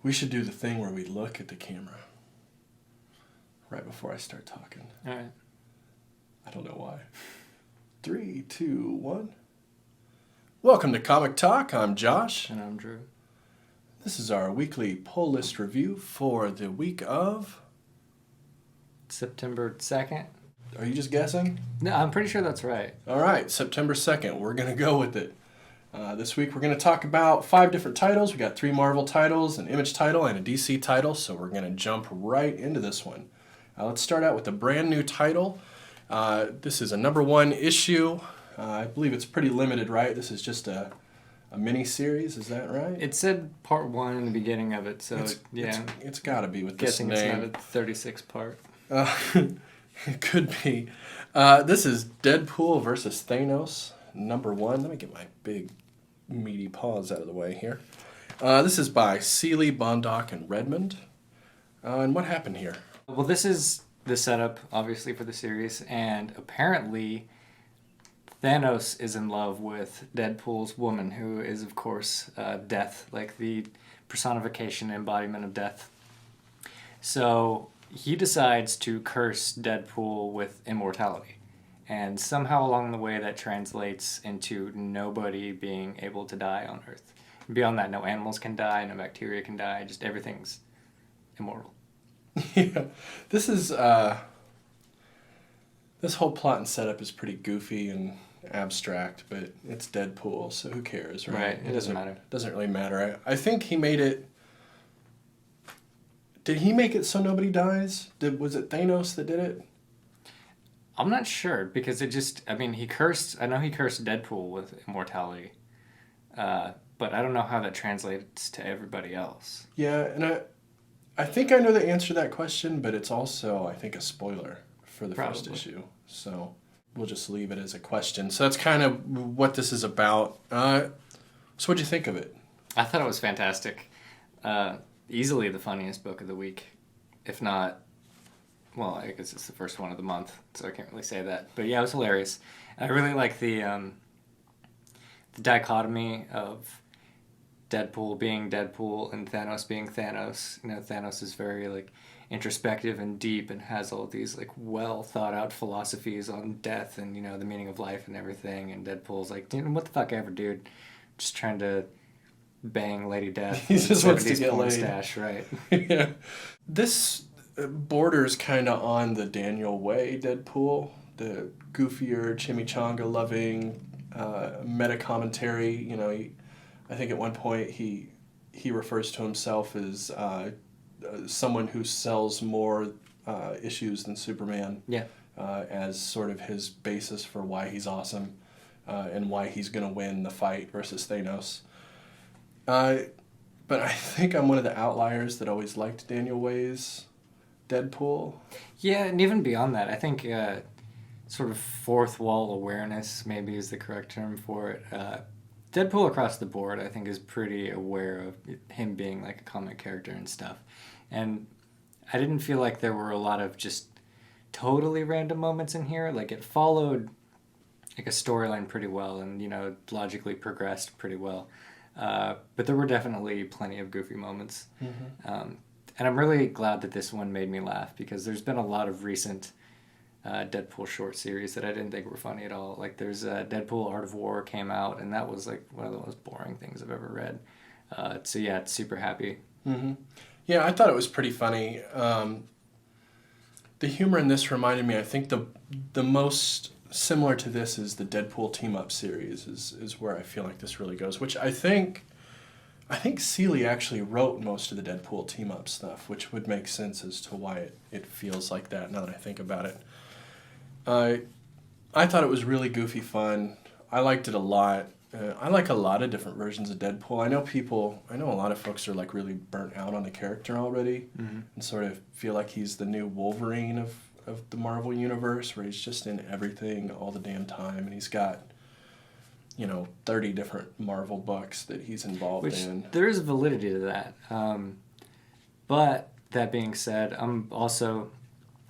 We should do the thing where we look at the camera right before I start talking. All right. I don't know why. 3, 2, 1. Welcome to Comic Talk. I'm Josh. And I'm Drew. This is our weekly pull list review for the week of... September 2nd. Are you just guessing? No, I'm pretty sure that's right. All right, September 2nd. We're going to go with it. This week we're going to talk about 5 different titles. We got 3 Marvel titles, an Image title, and a DC title, so we're going to jump right into this one. Let's start out with a brand new title. This is a #1 issue. I believe it's pretty limited, right? This is just a mini-series, is that right? It said part 1 in the beginning of it, so it's got to be with this name. Guessing it's not a 36 part. It could be. This is Deadpool versus Thanos, #1. Let me get my big meaty paws out of the way here. This is by Seeley, Bondoc, and Redmond. And what happened here? Well, this is the setup, obviously, for the series, and apparently Thanos is in love with Deadpool's woman, who is, of course, Death, like the personification, embodiment of death. So he decides to curse Deadpool with immortality. And somehow along the way that translates into nobody being able to die on Earth. Beyond that, no animals can die, no bacteria can die, just everything's immortal. Yeah, this is, this whole plot and setup is pretty goofy and abstract, but it's Deadpool, so who cares, right? Right, it doesn't matter. Doesn't really matter. I think he made it... Did he make it so nobody dies? Was it Thanos that did it? I'm not sure, because it just, I know he cursed Deadpool with immortality, but I don't know how that translates to everybody else. Yeah, and I think I know the answer to that question, but it's also, I think, a spoiler for the first issue. So we'll just leave it as a question. So that's kind of what this is about. So what'd you think of it? I thought it was fantastic. Easily the funniest book of the week, if not... Well, I guess it's the first one of the month, so I can't really say that. But yeah, it was hilarious. I really like the dichotomy of Deadpool being Deadpool and Thanos being Thanos. You know, Thanos is very like introspective and deep and has all these like well thought out philosophies on death and, you know, the meaning of life and everything. And Deadpool's like, dude, what the fuck ever, dude? Just trying to bang Lady Death. He just wants to get laid. Stash, right? Yeah. This borders kind of on the Daniel Way Deadpool, the goofier, chimichanga-loving, meta-commentary. You know, I think at one point he refers to himself as someone who sells more issues than Superman. Yeah. As sort of his basis for why he's awesome and why he's going to win the fight versus Thanos. But I think I'm one of the outliers that always liked Daniel Way's Deadpool. Yeah, and even beyond that, I think sort of fourth wall awareness maybe is the correct term for it. Deadpool across the board, I think, is pretty aware of him being like a comic character and stuff. And I didn't feel like there were a lot of just totally random moments in here. Like, it followed like a storyline pretty well and, you know, logically progressed pretty well. But there were definitely plenty of goofy moments. Mm-hmm. And I'm really glad that this one made me laugh, because there's been a lot of recent Deadpool short series that I didn't think were funny at all. Like, there's Deadpool Art of War came out, and that was like one of the most boring things I've ever read. So yeah, it's super happy. Mm-hmm. Yeah, I thought it was pretty funny. The humor in this reminded me, I think the most similar to this is the Deadpool Team-Up series is where I feel like this really goes, which I think Seeley actually wrote most of the Deadpool team-up stuff, which would make sense as to why it feels like that now that I think about it. I thought it was really goofy fun. I liked it a lot. I like a lot of different versions of Deadpool. I know a lot of folks are like really burnt out on the character already, mm-hmm. and sort of feel like he's the new Wolverine of the Marvel Universe, where he's just in everything all the damn time, and he's got, you know, 30 different Marvel books that he's involved in. There is validity to that. But that being said, I'm also,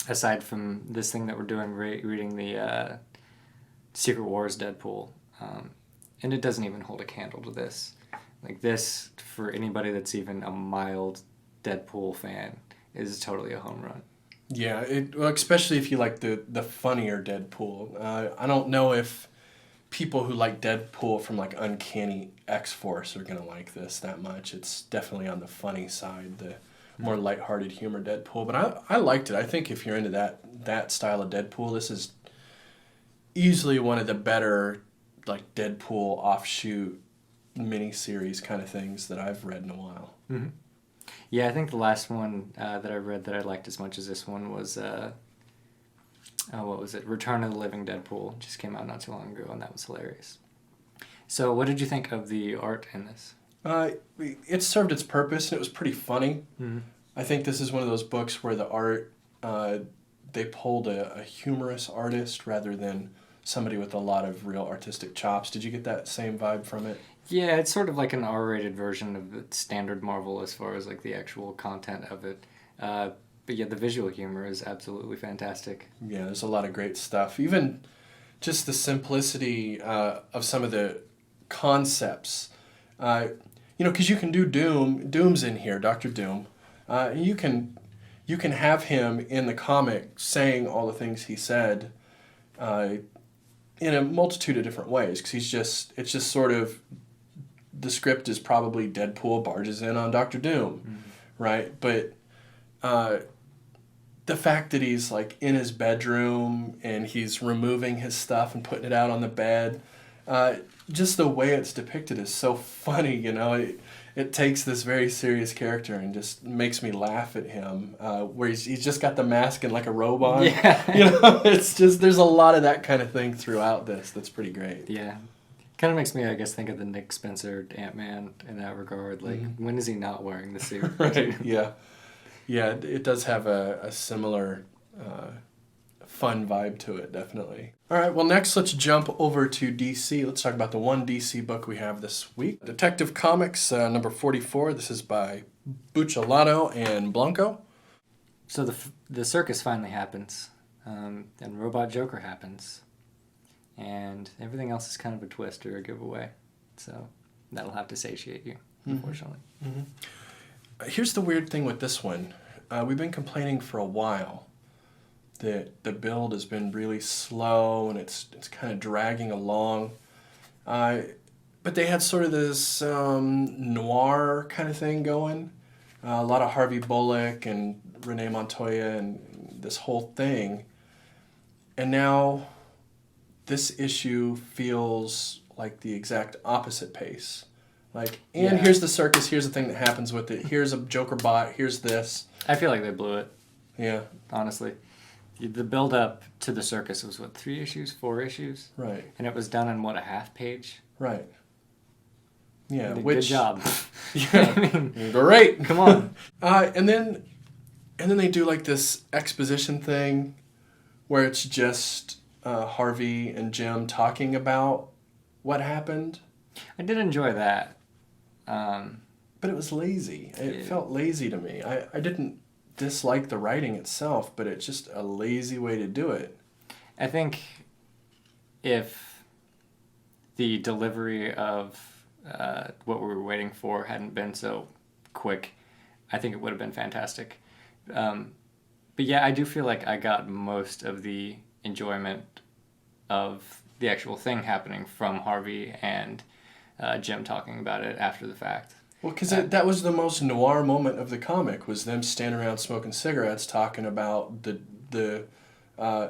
aside from this thing that we're doing, reading the Secret Wars Deadpool, and it doesn't even hold a candle to this. Like this, for anybody that's even a mild Deadpool fan, is totally a home run. Yeah, well, especially if you like the funnier Deadpool. I don't know if people who like Deadpool from like Uncanny X-Force are going to like this that much. It's definitely on the funny side, the more lighthearted humor Deadpool. But I liked it. I think if you're into that style of Deadpool, this is easily one of the better like Deadpool offshoot miniseries kind of things that I've read in a while. Mm-hmm. Yeah, I think the last one that I read that I liked as much as this one was, what was it? Return of the Living Deadpool. Just came out not too long ago, and that was hilarious. So what did you think of the art in this? It served its purpose, and it was pretty funny. Mm-hmm. I think this is one of those books where the art, they pulled a humorous artist rather than somebody with a lot of real artistic chops. Did you get that same vibe from it? Yeah, it's sort of like an R-rated version of the standard Marvel as far as like the actual content of it. But yeah, the visual humor is absolutely fantastic. Yeah, there's a lot of great stuff. Even just the simplicity of some of the concepts. Because you can do Doom. Doom's in here, Dr. Doom. You can have him in the comic saying all the things he said in a multitude of different ways. Because it's just sort of, the script is probably Deadpool barges in on Dr. Doom, right? But the fact that he's like in his bedroom and he's removing his stuff and putting it out on the bed, just the way it's depicted is so funny, you know. It takes this very serious character and just makes me laugh at him, where he's just got the mask and like a robe on. Yeah. You know, it's just, there's a lot of that kind of thing throughout this that's pretty great. Yeah. Kind of makes me, I guess, think of the Nick Spencer Ant-Man in that regard. Like, when is he not wearing the suit? Right, yeah. Yeah, it does have a similar fun vibe to it, definitely. All right, well, next let's jump over to DC. Let's talk about the one DC book we have this week. Detective Comics, number 44. This is by Buccellato and Blanco. So the circus finally happens, and Robot Joker happens, and everything else is kind of a twist or a giveaway. So that'll have to satiate you, unfortunately. Mm-hmm. Here's the weird thing with this one. We've been complaining for a while that the build has been really slow and it's kind of dragging along. But they had sort of this noir kind of thing going. A lot of Harvey Bullock and Renee Montoya and this whole thing. And now this issue feels like the exact opposite pace. Like, and here's the circus, here's the thing that happens with it, here's a Joker bot, here's this. I feel like they blew it. Yeah. Honestly. The build-up to the circus was, 3 issues, 4 issues? Right. And it was done in, a half page? Right. Yeah. Good job. Yeah. I mean, great. Come on. And then they do like this exposition thing where it's just Harvey and Jim talking about what happened. I did enjoy that. But it was lazy. It felt lazy to me. I didn't dislike the writing itself, but it's just a lazy way to do it. I think if the delivery of what we were waiting for hadn't been so quick, I think it would have been fantastic. But yeah, I do feel like I got most of the enjoyment of the actual thing happening from Harvey and Jim talking about it after the fact. Well, because that was the most noir moment of the comic, was them standing around smoking cigarettes talking about the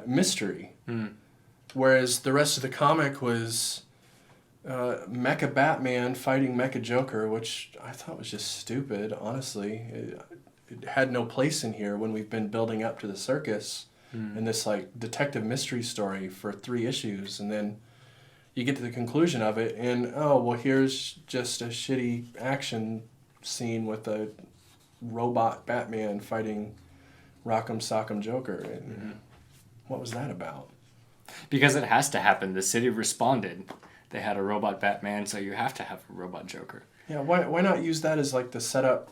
mystery. Whereas the rest of the comic was Mecha Batman fighting Mecha Joker, which I thought was just stupid, honestly. It had no place in here when we've been building up to the circus and this like detective mystery story for 3 issues, and then you get to the conclusion of it, and here's just a shitty action scene with a robot Batman fighting Rock'em Sock'em Joker. And what was that about? Because it has to happen. The city responded. They had a robot Batman, so you have to have a robot Joker. Yeah, why not use that as like the setup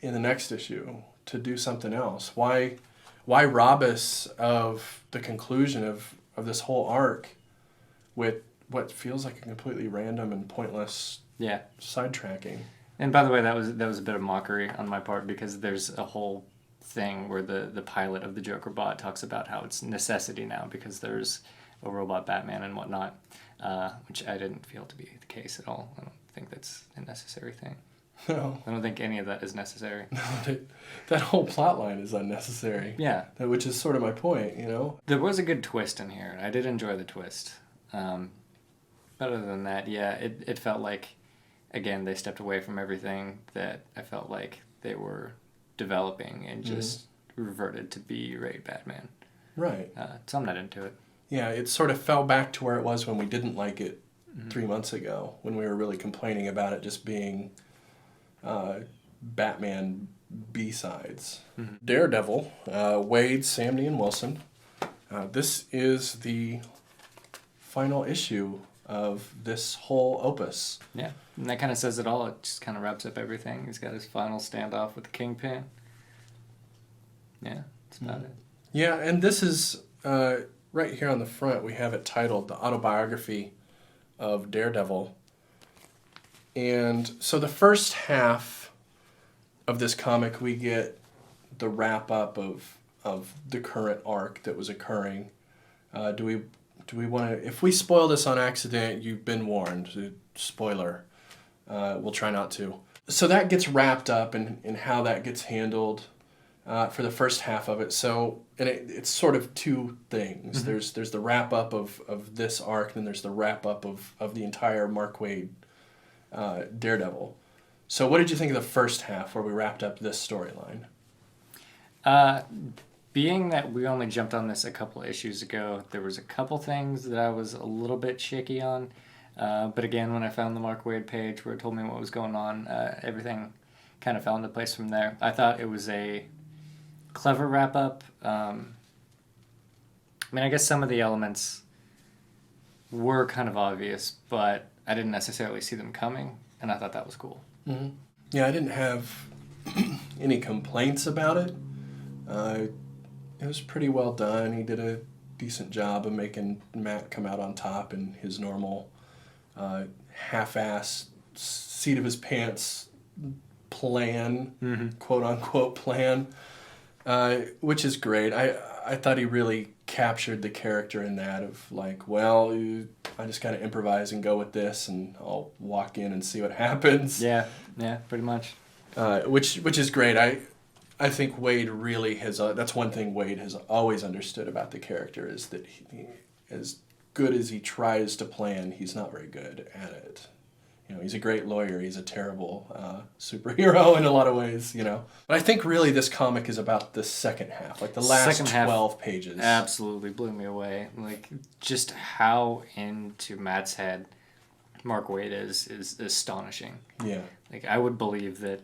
in the next issue to do something else? Why rob us of the conclusion of this whole arc with what feels like a completely random and pointless Yeah. Sidetracking. And by the way, that was a bit of mockery on my part, because there's a whole thing where the pilot of the Joker bot talks about how it's necessity now because there's a robot Batman and whatnot, which I didn't feel to be the case at all. I don't think that's a necessary thing. No. I don't think any of that is necessary. No, that whole plot line is unnecessary. Yeah. Which is sort of my point, you know? There was a good twist in here, and I did enjoy the twist. But other than that, yeah, it felt like, again, they stepped away from everything that I felt like they were developing and just reverted to B-rate Batman. Right. So I'm not into it. Yeah, it sort of fell back to where it was when we didn't like it 3 months ago, when we were really complaining about it just being Batman B-sides. Daredevil, Wade, Sam and Wilson. This is the final issue of this whole opus. Yeah, and that kind of says it all. It just kind of wraps up everything. He's got his final standoff with the Kingpin. Yeah, that's about it. Yeah, and this is, right here on the front, we have it titled The Autobiography of Daredevil. And so the first half of this comic, we get the wrap-up of the current arc that was occurring. Do we want to... If we spoil this on accident, you've been warned. Spoiler. We'll try not to. So that gets wrapped up in how that gets handled for the first half of it. So, and it's sort of two things. There's the wrap-up of this arc, and then there's the wrap-up of the entire Mark Waid Daredevil. So what did you think of the first half where we wrapped up this storyline? Being that we only jumped on this a couple issues ago, there was a couple things that I was a little bit shaky on. But again, when I found the Mark Waid page where it told me what was going on, everything kind of fell into place from there. I thought it was a clever wrap-up. I mean, I guess some of the elements were kind of obvious, but I didn't necessarily see them coming, and I thought that was cool. Mm-hmm. Yeah, I didn't have any complaints about it. It was pretty well done. He did a decent job of making Matt come out on top in his normal half-ass seat of his pants plan, quote-unquote plan, which is great. I thought he really captured the character in that of like, well, I just got to improvise and go with this, and I'll walk in and see what happens. Yeah, pretty much. Which is great. I think Wade really has... that's one thing Wade has always understood about the character, is that he, as good as he tries to plan, he's not very good at it. You know, he's a great lawyer. He's a terrible superhero in a lot of ways, you know. But I think really this comic is about the second half, like the last 12 pages. Absolutely blew me away. Like, just how into Matt's head Mark Waid is astonishing. Yeah. Like, I would believe that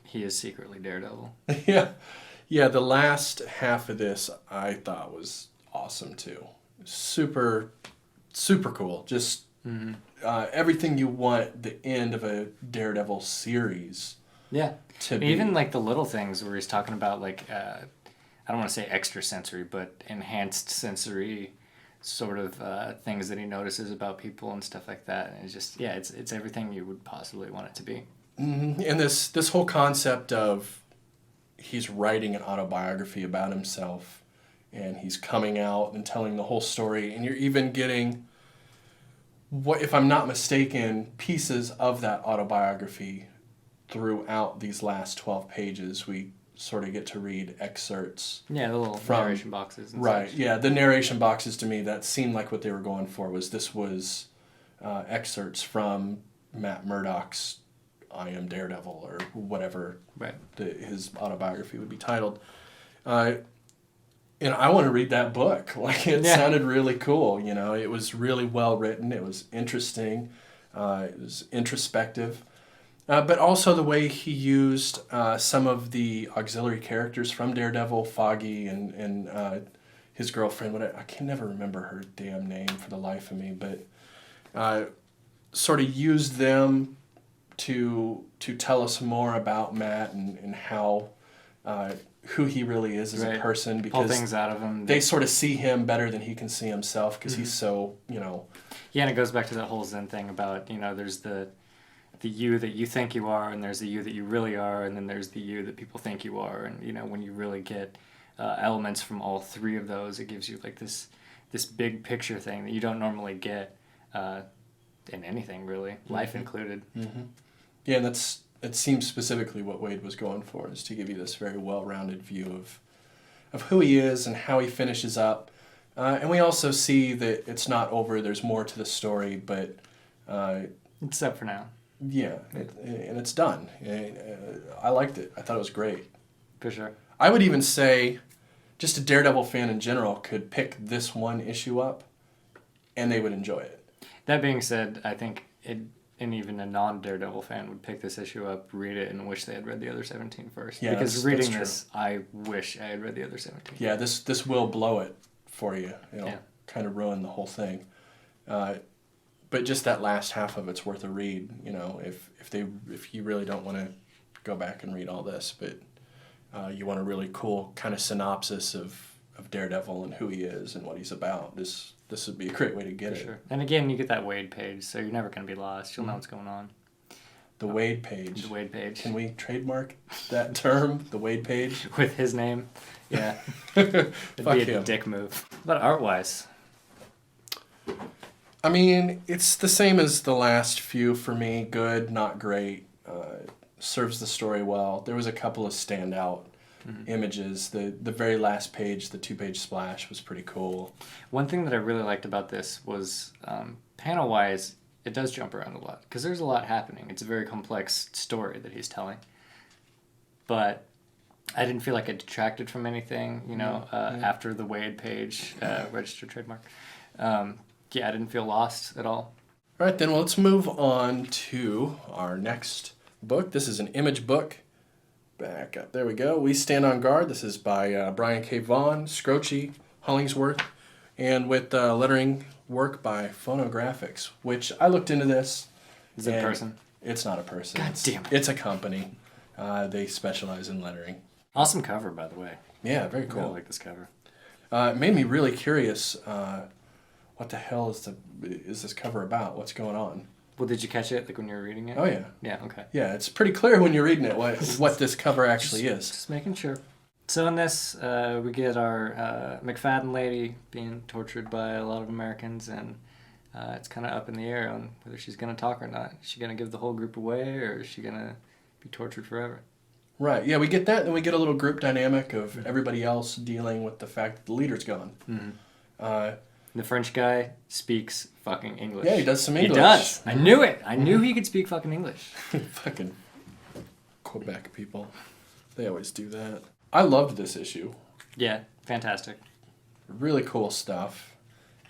he is secretly Daredevil. Yeah, the last half of this I thought was awesome too. Super, super cool. Just everything you want the end of a Daredevil series. Yeah. To be. Even like the little things where he's talking about like, I don't want to say extrasensory, but enhanced sensory sort of things that he notices about people and stuff like that. And it's just, yeah, it's everything you would possibly want it to be. Mm-hmm. And this whole concept of he's writing an autobiography about himself, and he's coming out and telling the whole story, and you're even getting, what, if I'm not mistaken, pieces of that autobiography throughout these last 12 pages. We sort of get to read excerpts. Yeah, the little narration boxes. And right, such. Yeah, the narration boxes, to me, that seemed like what they were going for, was excerpts from Matt Murdock's I Am Daredevil, or whatever his autobiography would be titled. And I want to read that book. Like, it sounded really cool, you know. It was really well written. It was interesting. It was introspective. But also the way he used some of the auxiliary characters from Daredevil, Foggy, and his girlfriend. I can never remember her damn name for the life of me, but sort of used them to tell us more about Matt and how who he really is as a person, because pull things out of him. They sort of see him better than he can see himself, because he's so, you know. Yeah, and it goes back to that whole Zen thing about, you know, there's the the you that you think you are, and there's the you that you really are, and then there's the you that people think you are. And, you know, when you really get elements from all three of those, it gives you like this big picture thing that you don't normally get in anything, really, life included. Mm-hmm. Yeah, and it seems specifically what Wade was going for, is to give you this very well-rounded view of who he is and how he finishes up. And we also see that it's not over. There's more to the story, but... Except for now. Yeah, and it's done. I liked it. I thought it was great. For sure. I would even say just a Daredevil fan in general could pick this one issue up, and they would enjoy it. That being said, I think and even a non-Daredevil fan would pick this issue up, read it, and wish they had read the other 17 first. Yeah, because reading this, I wish I had read the other 17. Yeah, this will blow it for you. It'll kind of ruin the whole thing. But just that last half of it's worth a read. You know, if you really don't want to go back and read all this, but you want a really cool kind of synopsis of Daredevil and who he is and what he's about, this would be a great way to get it. Sure. And again, you get that Wade page, so you're never going to be lost. You'll know what's going on. The Wade page. The Wade page. Can we trademark that term, the Wade page? With his name? Yeah. It'd Fuck be a him. dick move. But art-wise? I mean, it's the same as the last few for me. Good, not great. Serves the story well. There was a couple of standout images. The very last page, the 2-page splash, was pretty cool. One thing that I really liked about this was panel-wise, it does jump around a lot because there's a lot happening. It's a very complex story that he's telling. But I didn't feel like it detracted from anything, you know, after the Wade page, registered trademark. Yeah, I didn't feel lost at all. All right, then, well, let's move on to our next book. This is an Image book. Back up. There we go. We Stand on Guard. This is by Brian K. Vaughan, Scroce, Hollingsworth, and with lettering work by Phonographics, which I looked into this. Is it a person? It's not a person. God damn it. It's a company. They specialize in lettering. Awesome cover, by the way. Yeah, very I cool. really like this cover. It made me really curious. What the hell is this cover about? What's going on? Well, did you catch it, like, when you were reading it? Oh, yeah. Yeah, okay. Yeah, it's pretty clear when you're reading it what this cover actually is. Just making sure. So in this, we get our McFadden lady being tortured by a lot of Americans, and it's kind of up in the air on whether she's going to talk or not. Is she going to give the whole group away, or is she going to be tortured forever? Right, yeah, we get that, then we get a little group dynamic of everybody else dealing with the fact that the leader's gone. Mm-hmm. The French guy speaks fucking English. Yeah, he does some English. He does. I knew it. I knew he could speak fucking English. Fucking Quebec people. They always do that. I loved this issue. Yeah, fantastic. Really cool stuff.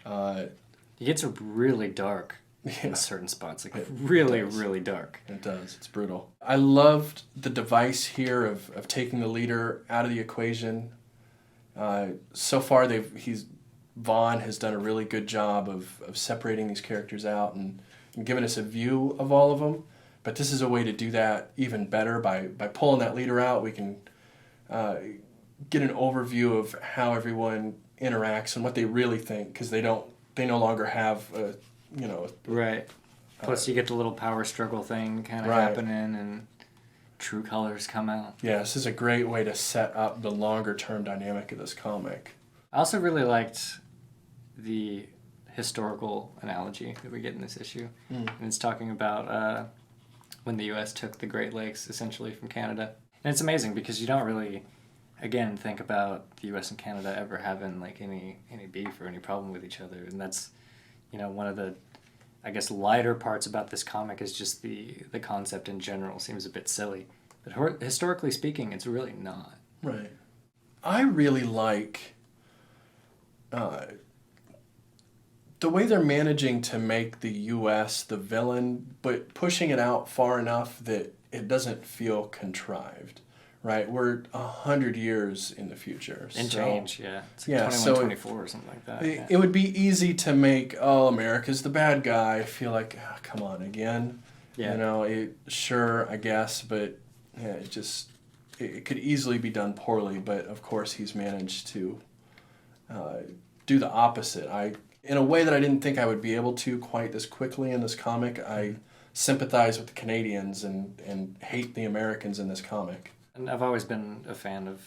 It gets really dark in certain spots. Like, really dark. It does. It's brutal. I loved the device here of taking the leader out of the equation. So far, Vaughn has done a really good job of separating these characters out and giving us a view of all of them. But this is a way to do that even better. By pulling that leader out, we can get an overview of how everyone interacts and what they really think, because they no longer have right. Plus, you get the little power struggle thing kind of happening, and true colors come out. Yeah, this is a great way to set up the longer term dynamic of this comic. I also really liked the historical analogy that we get in this issue. And it's talking about when the U.S. took the Great Lakes essentially from Canada. And it's amazing because you don't really, again, think about the U.S. and Canada ever having like any beef or any problem with each other. And that's, one of the, I guess, lighter parts about this comic is just the concept in general seems a bit silly. But historically speaking, it's really not. Right. I really like the way they're managing to make the U.S. the villain, but pushing it out far enough that it doesn't feel contrived, right? We're 100 years in the future. And change, yeah. It's like 24 or something like that. It would be easy to make, America's the bad guy, feel like, come on, again. Yeah. Sure, I guess, but yeah, it could easily be done poorly, but of course he's managed to do the opposite. In a way that I didn't think I would be able to quite this quickly in this comic, I sympathize with the Canadians and hate the Americans in this comic. And I've always been a fan of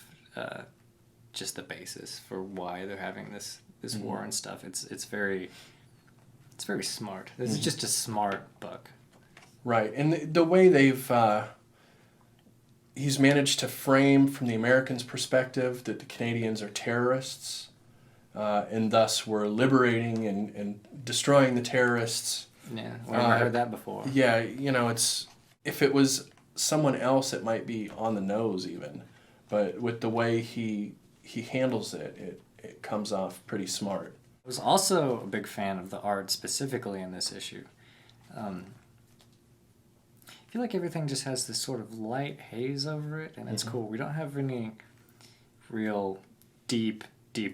just the basis for why they're having this war and stuff. It's very smart. This is just a smart book. Right, and the way he's managed to frame from the Americans' perspective that the Canadians are terrorists, and thus we're liberating and destroying the terrorists. Yeah, I've never heard that before. Yeah, if it was someone else, it might be on the nose even, but with the way he handles it comes off pretty smart. I was also a big fan of the art specifically in this issue. I feel like everything just has this sort of light haze over it, and it's cool. We don't have any real deep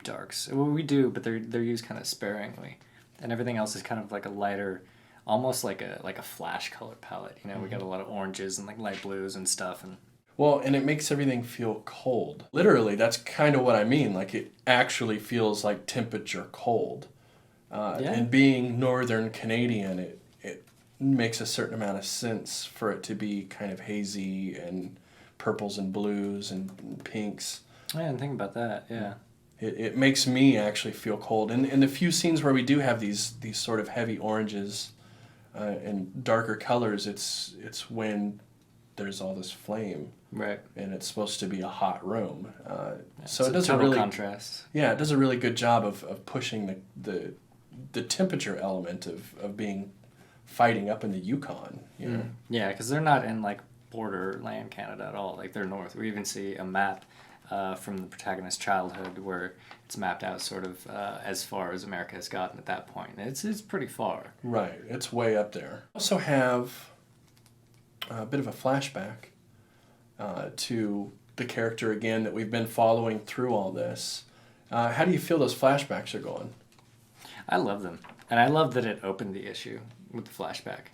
darks. Well, we do, but they're used kind of sparingly, and everything else is kind of like a lighter, almost like a flash color palette. We got a lot of oranges and like light blues and stuff, and and it makes everything feel cold. Literally, that's kind of what I mean. Like, it actually feels like temperature cold. And being Northern Canadian, it makes a certain amount of sense for it to be kind of hazy and purples and blues and pinks. I didn't think about that, yeah. It makes me actually feel cold. And in the few scenes where we do have these sort of heavy oranges and darker colors, it's when there's all this flame. Right. And it's supposed to be a hot room. So it does a really contrast. Yeah, it does a really good job of pushing the temperature element of being fighting up in the Yukon. Yeah, because they're not in like borderland Canada at all. Like, they're north. We even see a map from the protagonist's childhood where it's mapped out sort of as far as America has gotten at that point. It's pretty far. Right. It's way up there. Also have a bit of a flashback to the character again that we've been following through all this. How do you feel those flashbacks are going? I love them. And I love that it opened the issue with the flashback.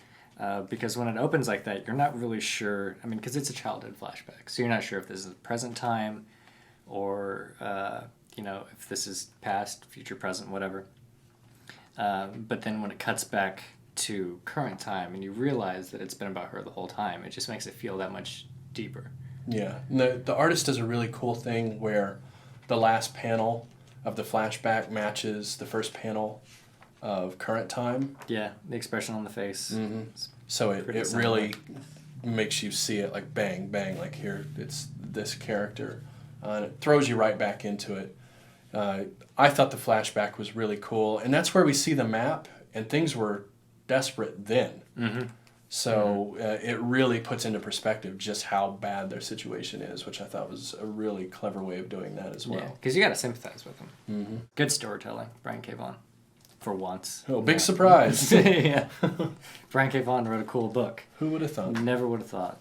Because when it opens like that, you're not really sure. I mean, because it's a childhood flashback. So you're not sure if this is the present time or, if this is past, future, present, whatever. But then when it cuts back to current time and you realize that it's been about her the whole time, it just makes it feel that much deeper. Yeah. And the artist does a really cool thing where the last panel of the flashback matches the first panel of current time. Yeah, the expression on the face. Mm-hmm. So it really makes you see it like bang, bang, like here, it's this character. And it throws you right back into it. I thought the flashback was really cool. And that's where we see the map, and things were desperate then. Mm-hmm. So it really puts into perspective just how bad their situation is, which I thought was a really clever way of doing that as well. Yeah, because you got to sympathize with them. Mm-hmm. Good storytelling, Brian K. Vaughan. For once. Oh, big surprise. Yeah. Brian K. Vaughan wrote a cool book. Who would have thought? Never would have thought.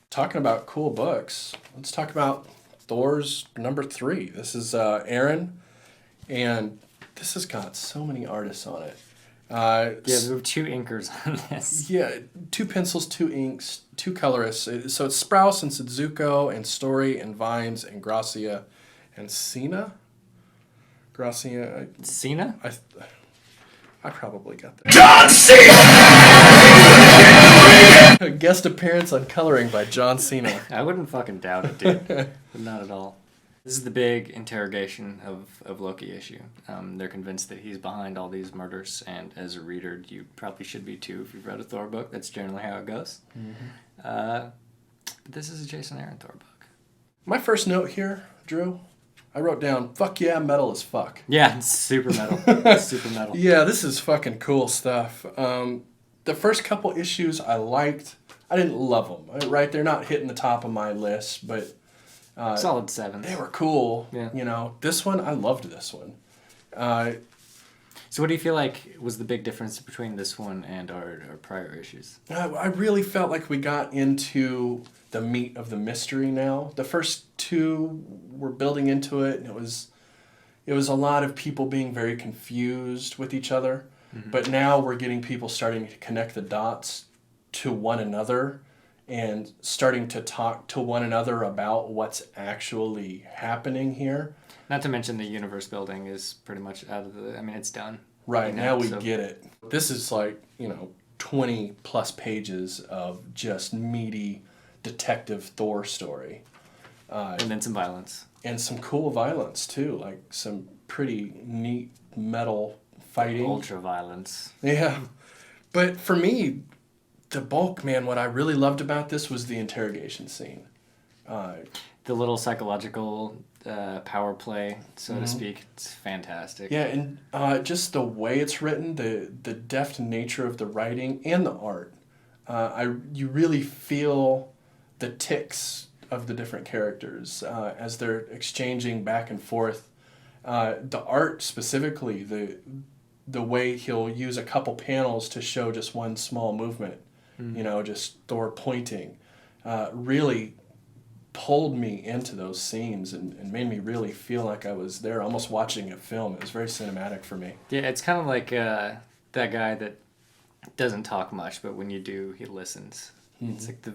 Talking about cool books, let's talk about Thors #3. This is Aaron, and this has got so many artists on it. There were 2 inkers on this. Yeah, 2 pencils, 2 inks, 2 colorists. So it's Sprouse and Suzuko and Story and Vines and Gracia and Cena. Gracia. Cena? I probably got that. John Cena! Guest appearance on coloring by John Cena. I wouldn't fucking doubt it, dude. Not at all. This is the big interrogation of Loki issue. They're convinced that he's behind all these murders, and as a reader, you probably should be too if you've read a Thor book. That's generally how it goes. Mm-hmm. But this is a Jason Aaron Thor book. My first note here, Drew, I wrote down, fuck yeah, metal as fuck. Yeah, it's super metal. Super metal. Yeah, this is fucking cool stuff. The first couple issues I liked. I didn't love them, right? They're not hitting the top of my list, but... solid 7. They were cool. Yeah. This one, I loved this one. So what do you feel like was the big difference between this one and our prior issues? I really felt like we got into the meat of the mystery now. The first 2 were building into it, and it was a lot of people being very confused with each other. Mm-hmm. But now we're getting people starting to connect the dots to one another and starting to talk to one another about what's actually happening here. Not to mention the universe building is pretty much out of the... I mean, it's done. Right, now we get it. This is like, 20 plus pages of just meaty detective Thor story. And then some violence. And some cool violence, too. Like some pretty neat metal fighting. Ultra violence. Yeah. But for me, the bulk, man, what I really loved about this was the interrogation scene. The little psychological power play, so to speak. It's fantastic. Yeah, and just the way it's written, the deft nature of the writing and the art. You really feel the tics of the different characters as they're exchanging back and forth. The art specifically, the way he'll use a couple panels to show just one small movement, just Thor pointing, really pulled me into those scenes and made me really feel like I was there, almost watching a film. It was very cinematic for me. Yeah, it's kind of like that guy that doesn't talk much, but when you do, he listens. Mm-hmm. It's like the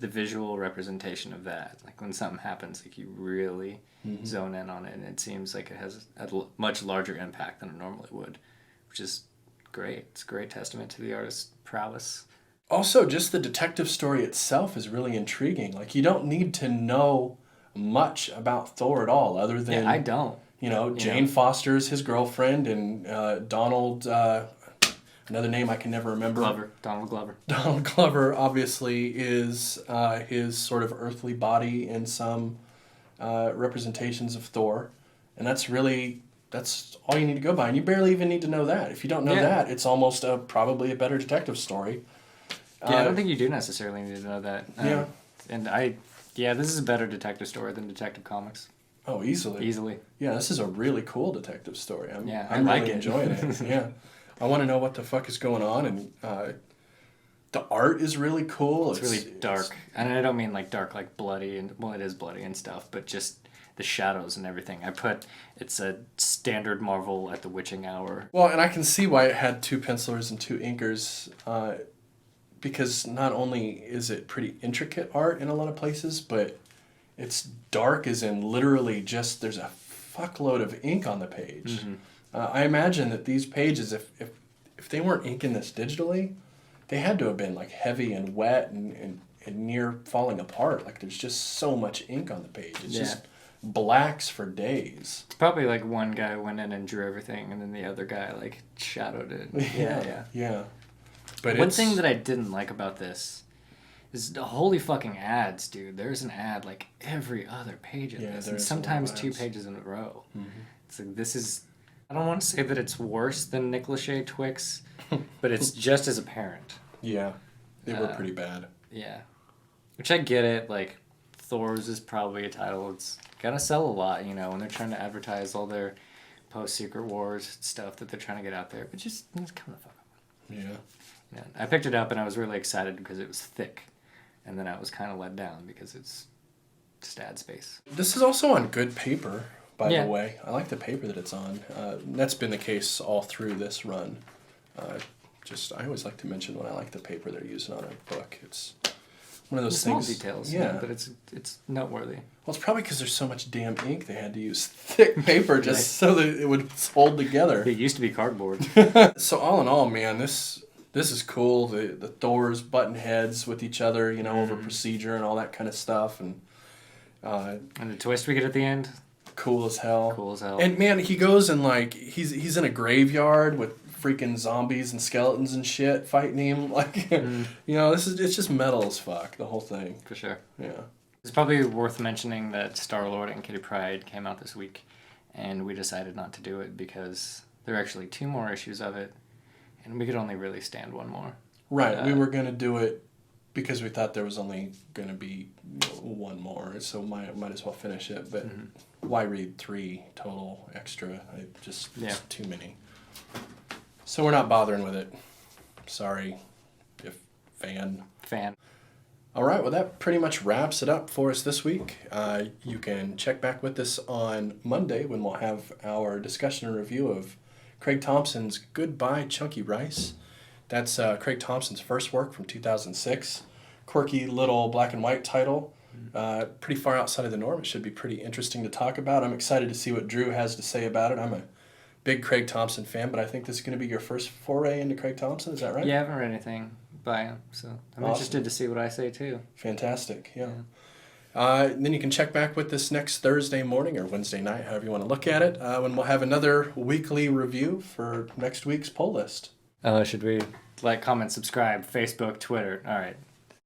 visual representation of that. Like when something happens, like you really zone in on it, and it seems like it has a much larger impact than it normally would, which is great. It's a great testament to the artist's prowess. Also, just the detective story itself is really intriguing. Like, you don't need to know much about Thor at all, other than... Yeah, I don't. Jane Foster's his girlfriend, and Donald... another name I can never remember. Donald Glover. Donald Glover, obviously, is his sort of earthly body in some representations of Thor. And that's all you need to go by. And you barely even need to know that. If you don't know that, it's almost probably a better detective story. Yeah, I don't think you do necessarily need to know that. And this is a better detective story than Detective Comics. Oh, easily. Easily. Yeah, this is a really cool detective story. I'm like really enjoying it. Yeah. I want to know what the fuck is going on, and the art is really cool. It's really dark. And I don't mean like dark, like bloody, and well, it is bloody and stuff, but just the shadows and everything. It's a standard Marvel at the witching hour. Well, and I can see why it had 2 pencilers and 2 inkers, because not only is it pretty intricate art in a lot of places, but it's dark as in literally just there's a fuckload of ink on the page. Mm-hmm. I imagine that these pages, if they weren't inking this digitally, they had to have been like heavy and wet and near falling apart. Like there's just so much ink on the page. It's just blacks for days. It's probably like one guy went in and drew everything, and then the other guy like shadowed it. Yeah. But one thing that I didn't like about this is the holy fucking ads, dude. There's an ad like every other page of this, and sometimes 2 pages in a row. Mm-hmm. It's like this is. I don't want to say that it's worse than Nick Lachey Twix, but it's just as apparent. Yeah, they were pretty bad. Yeah, which I get it. Like, Thors is probably a title it's gonna sell a lot, when they're trying to advertise all their post-Secret Wars stuff that they're trying to get out there. But just come the fuck up. Yeah. I picked it up and I was really excited because it was thick, and then I was kind of let down because it's just ad space. This is also on good paper. By the way, I like the paper that it's on. That's been the case all through this run. I always like to mention when I like the paper they're using on a book. It's one of those small things. Details, but it's noteworthy. Well, it's probably because there's so much damn ink they had to use thick paper just so that it would hold together. It used to be cardboard. So all in all, man, this is cool. The Thors button heads with each other, over procedure and all that kind of stuff, and the twist we get at the end. Cool as hell. Cool as hell. And man, he goes and he's in a graveyard with freaking zombies and skeletons and shit fighting him. Like, it's just metal as fuck, the whole thing. For sure. Yeah. It's probably worth mentioning that Star-Lord and Kitty Pryde came out this week, and we decided not to do it because there are actually 2 more issues of it, and we could only really stand 1 more. Right. We were going to do it because we thought there was only going to be 1 more, so might as well finish it. But why read 3 total extra? It's too many. So we're not bothering with it. Sorry, if fan. All right, well, that pretty much wraps it up for us this week. You can check back with us on Monday when we'll have our discussion and review of Craig Thompson's Goodbye Chunky Rice. That's Craig Thompson's first work from 2006. Quirky little black and white title. Pretty far outside of the norm. It should be pretty interesting to talk about. I'm excited to see what Drew has to say about it. I'm a big Craig Thompson fan, but I think this is going to be your first foray into Craig Thompson. Is that right? Yeah, I haven't read anything by him, so I'm interested to see what I say too. Fantastic, yeah. Then you can check back with us next Thursday morning or Wednesday night, however you want to look at it, when we'll have another weekly review for next week's poll list. Should we like, comment, subscribe, Facebook, Twitter? All right.